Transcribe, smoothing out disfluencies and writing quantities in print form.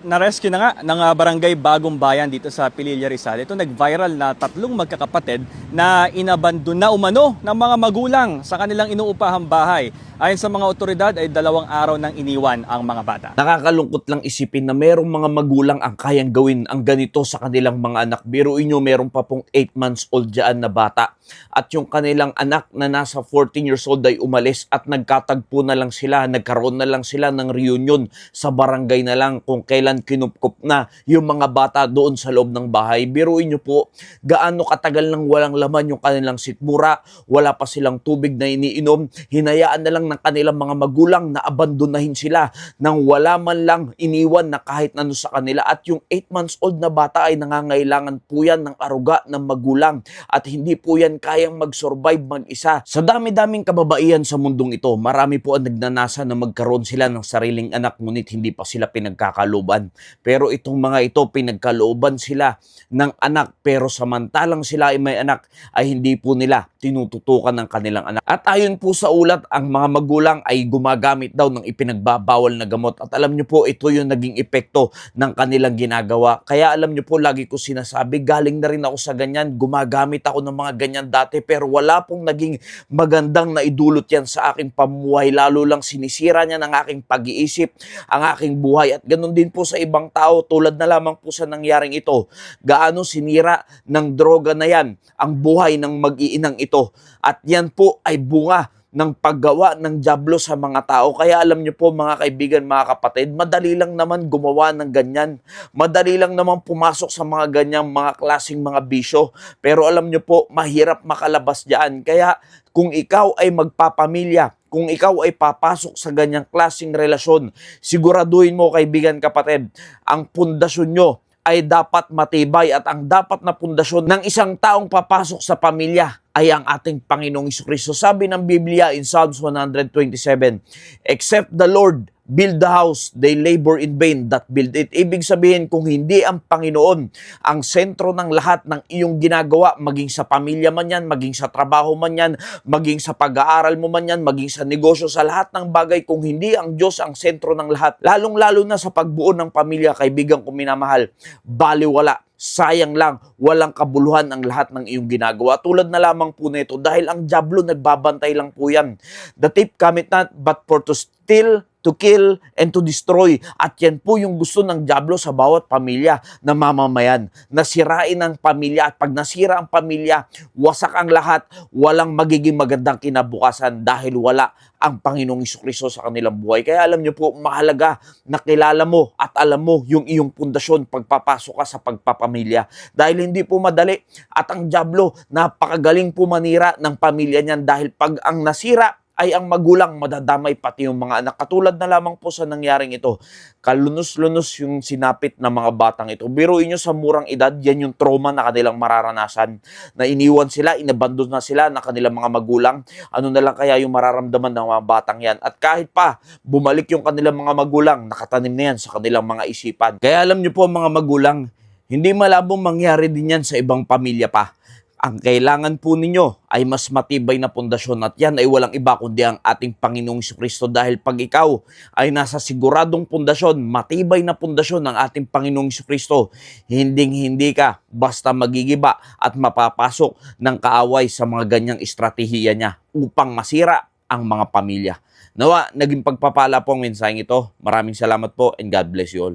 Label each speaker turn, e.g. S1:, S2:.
S1: Na-rescue na nga ng barangay Bagong Bayan dito sa Pililla, Rizal. Ito nag-viral na tatlong magkakapatid na inabandon na umano ng mga magulang sa kanilang inuupahang bahay. Ayon sa mga otoridad ay 2 araw nang iniwan ang mga bata.
S2: Nakakalungkot lang isipin na merong mga magulang ang kayang gawin ang ganito sa kanilang mga anak. Biruin nyo, meron pa pong 8 months old dyan na bata. At yung kanilang anak na nasa 14 years old ay umalis at nagkatagpo na lang sila, nagkaroon na lang sila ng reunion sa barangay na lang kung kailan kinupkup na yung mga bata doon sa loob ng bahay. Biruin nyo po, gaano katagal nang walang laman yung kanilang sikmura, wala pa silang tubig na iniinom, hinayaan na lang ng kanilang mga magulang na abandonahin sila nang wala man lang iniwan na kahit ano sa kanila. At yung 8 months old na bata ay nangangailangan po yan ng aruga ng magulang at hindi po yan kayang mag-survive mag-isa. Sa dami-daming kababaihan sa mundong ito, marami po ang nagnanasa na magkaroon sila ng sariling anak ngunit hindi pa sila pinagkakalooban. Pero itong mga ito, pinagkalooban sila ng anak pero samantalang sila ay may anak ay hindi po nila tinututukan ng kanilang anak. At ayon po sa ulat, ang mga magulang ay gumagamit daw ng ipinagbabawal na gamot. At alam nyo po, ito yung naging epekto ng kanilang ginagawa. Kaya alam nyo po, lagi ko sinasabi, galing na rin ako sa ganyan. Gumagamit ako ng mga ganyan dati pero wala pong naging magandang naidulot yan sa aking pamuhay. Lalo lang sinisira niya ng aking pag-iisip, ang aking buhay. At ganun din po sa ibang tao, tulad na lamang po sa nangyaring ito. Gaano sinira ng droga na yan ang buhay ng mag-iinang ito. At yan po ay bunga ng paggawa ng dyablo sa mga tao. Kaya alam niyo po mga kaibigan, mga kapatid, madali lang naman gumawa ng ganyan. Madali lang naman pumasok sa mga ganyang mga klaseng mga bisyo. Pero alam niyo po, mahirap makalabas diyan. Kaya kung ikaw ay magpapamilya, kung ikaw ay papasok sa ganyang klaseng relasyon, siguraduhin mo kaibigan, kapatid, ang pundasyon nyo ay dapat matibay at ang dapat na pundasyon ng isang taong papasok sa pamilya ay ang ating Panginoong Jesucristo. Sabi ng Biblia in Psalms 127, except the Lord build the house, they labor in vain that build it. Ibig sabihin, kung hindi ang Panginoon ang sentro ng lahat ng iyong ginagawa, maging sa pamilya man yan, maging sa trabaho man yan, maging sa pag-aaral mo man yan, maging sa negosyo, sa lahat ng bagay, kung hindi ang Diyos ang sentro ng lahat, lalong-lalo na sa pagbuo ng pamilya, kaibigan kong minamahal, baliwala. Sayang lang, walang kabuluhan ang lahat ng iyong ginagawa. Tulad na lamang po nito, dahil ang dyablo nagbabantay lang po yan. The thief cometh not but for to steal, to kill, and to destroy. At yan po yung gusto ng dyablo sa bawat pamilya na mamamayan. Nasirain ang pamilya. At pag nasira ang pamilya, wasak ang lahat. Walang magiging magandang kinabukasan dahil wala ang Panginoong Jesucristo sa kanilang buhay. Kaya alam niyo po, mahalaga na kilala mo at alam mo yung iyong pundasyon pagpapasok ka sa pagpapamilya. Dahil hindi po madali. At ang dyablo, napakagaling po manira ng pamilya niyan dahil pag ang nasira ay ang magulang, madadamay pati yung mga anak. Katulad na lamang po sa nangyaring ito. Kalunos-lunos yung sinapit ng mga batang ito. Biruin nyo sa murang edad, yan yung trauma na kanilang mararanasan. Na iniwan sila, inabandon na sila na kanilang mga magulang. Ano na lang kaya yung mararamdaman ng mga batang yan. At kahit pa, bumalik yung kanilang mga magulang, nakatanim na yan sa kanilang mga isipan. Kaya alam nyo po mga magulang, hindi malabong mangyari din yan sa ibang pamilya pa. Ang kailangan po ninyo ay mas matibay na pundasyon at yan ay walang iba kundi ang ating Panginoong Jesucristo dahil pag ikaw ay nasa siguradong pundasyon, matibay na pundasyon ng ating Panginoong Jesucristo, hinding-hindi ka basta magigiba at mapapasok ng kaaway sa mga ganyang estratehiya niya upang masira ang mga pamilya. Nawa, naging pagpapala po ang mensaheng ito. Maraming salamat po and God bless you all.